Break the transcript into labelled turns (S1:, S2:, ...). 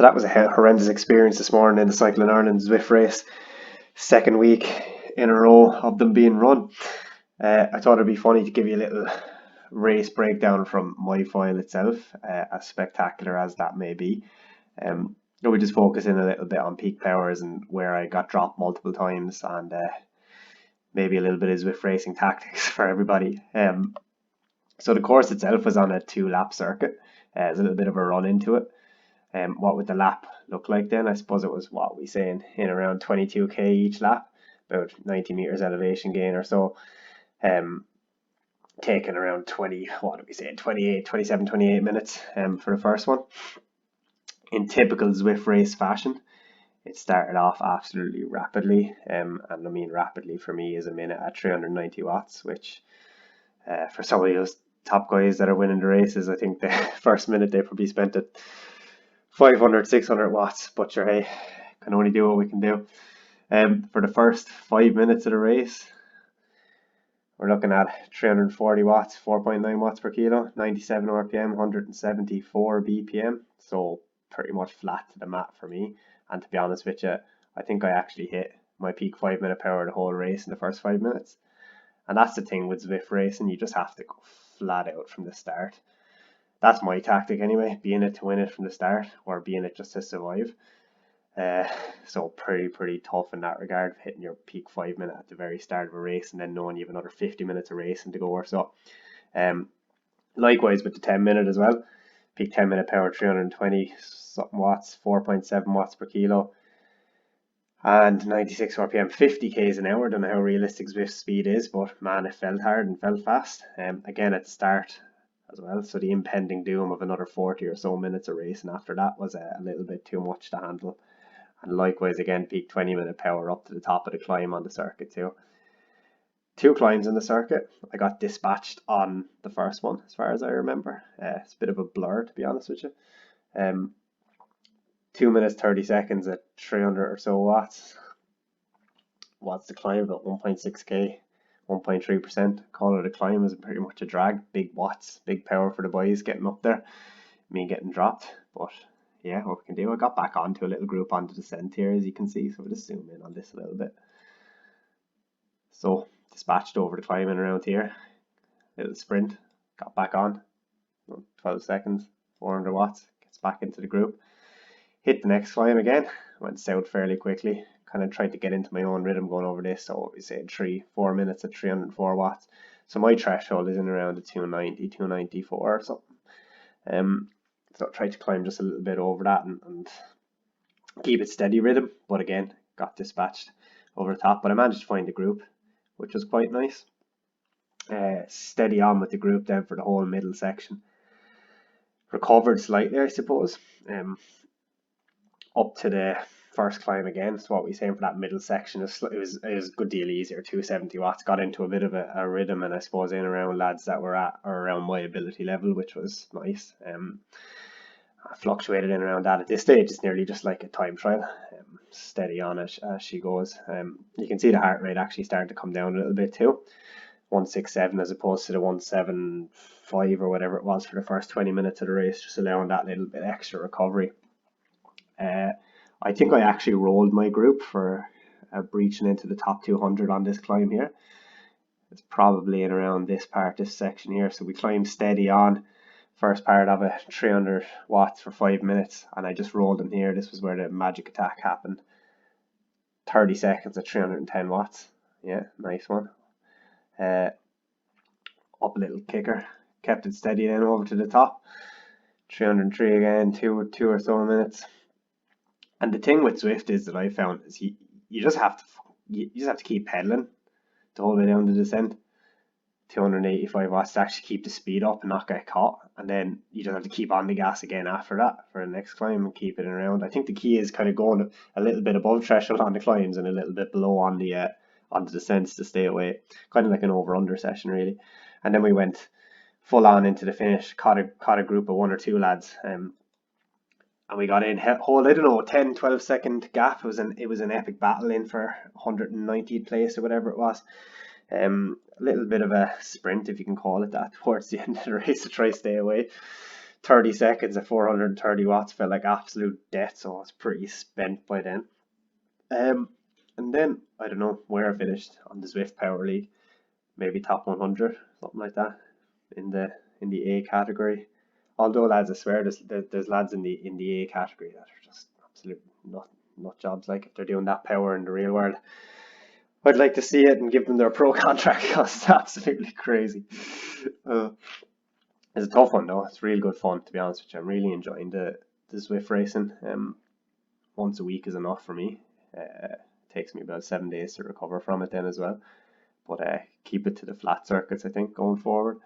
S1: So that was a horrendous experience this morning in the Cycling Ireland Zwift race. Second week in a row of them being run. I thought it'd be funny to give you a little race breakdown from my file itself, as spectacular as that may be. We just focus in a little bit on peak powers and where I got dropped multiple times, and maybe a little bit of Zwift racing tactics for everybody. So the course itself was on a 2-lap circuit. There's a little bit of a run into it. What would the lap look like then? I suppose it was what we saying in around 22k each lap, about 90 meters elevation gain or so. Taking around 27, 28 minutes for the first one. In typical Zwift race fashion, it started off absolutely rapidly, and I mean rapidly for me is a minute at 390 watts, which for some of those top guys that are winning the races, I think the first minute they probably spent at 500, 600 watts, but sure, hey, can only do what we can do. For the first 5 minutes of the race, we're looking at 340 watts, 4.9 watts per kilo, 97 RPM, 174 BPM, so pretty much flat to the mat for me. And to be honest with you, I think I actually hit my peak 5-minute power the whole race in the first 5 minutes. And that's the thing with Zwift racing, you just have to go flat out from the start. That's my tactic anyway, be in it to win it from the start, or be in it just to survive. So pretty tough in that regard, hitting your peak 5 minute at the very start of a race and then knowing you have another 50 minutes of racing to go or so. Likewise with the 10 minute as well, peak 10 minute power 320 something watts, 4.7 watts per kilo, and 96 RPM, 50 k's an hour. Don't know how realistic Zwift speed is, but man, it felt hard and felt fast. Again at the start as well, so the impending doom of another 40 or so minutes of racing after that was a little bit too much to handle. And likewise again, peak 20-minute power up to the top of the climb on the circuit too. 2 climbs on the circuit. I got dispatched on the first one as far as I remember. It's a bit of a blur to be honest with you. 2 minutes 30 seconds at 300 or so watts. What's the climb? About 1.6k, 1.3%. Call it a climb, is pretty much a drag. Big watts, big power for the boys getting up there. Me getting dropped, but yeah, what we can do. I got back onto a little group on the descent here, as you can see, so we'll just zoom in on this a little bit. So dispatched over the climbing around here, little sprint, got back on, 12 seconds, 400 watts, gets back into the group. Hit the next climb again, went south fairly quickly, kind of tried to get into my own rhythm going over this, so we say 3-4 minutes at 304 watts. So my threshold is in around the 290, 294 or something. So I tried to climb just a little bit over that and keep it steady rhythm, but again, got dispatched over the top. But I managed to find the group, which was quite nice. Steady on with the group then for the whole middle section. Recovered slightly, I suppose. Up to the first climb again. So what we saying for that middle section is it was a good deal easier. 270 watts, got into a bit of a rhythm, and I suppose in around lads that were at or around my ability level, which was nice. I fluctuated in around that. At this stage it's nearly just like a time trial, steady on as she goes. You can see the heart rate actually starting to come down a little bit too, 167 as opposed to the 175 or whatever it was for the first 20 minutes of the race, just allowing that little bit extra recovery. I think I actually rolled my group for breaching into the top 200 on this climb here. It's probably in around this part, this section here. So we climbed steady on, first part of it, 300 watts for 5 minutes, and I just rolled in here. This was where the magic attack happened. 30 seconds at 310 watts. Yeah, nice one. Up a little kicker, kept it steady then over to the top. 303 again, two or so minutes. And the thing with Zwift is that I found is you just have to keep pedaling the whole way down the descent. 285 watts to actually keep the speed up and not get caught, and then you just have to keep on the gas again after that for the next climb and keep it around. I think the key is kind of going a little bit above threshold on the climbs and a little bit below on the descents to stay away, kind of like an over-under session really. And then we went full on into the finish, caught a group of 1 or 2 lads, and we got in whole, I don't know, 10-12 second gap. It was an epic battle in for 190th place or whatever it was. A little bit of a sprint, if you can call it that, towards the end of the race to try to stay away. 30 seconds at 430 watts felt like absolute death, so I was pretty spent by then. Um, and then I don't know where I finished on the Zwift Power League, maybe top 100, something like that, in the A category. Although lads, I swear there's lads in the A category that are just absolute nut jobs. Like if they're doing that power in the real world, I'd like to see it and give them their pro contract because it's absolutely crazy. Uh, it's a tough one though. It's real good fun to be honest with you. I'm really enjoying the Zwift racing. Once a week is enough for me. It takes me about 7 days to recover from it then as well. But keep it to the flat circuits, I think, going forward.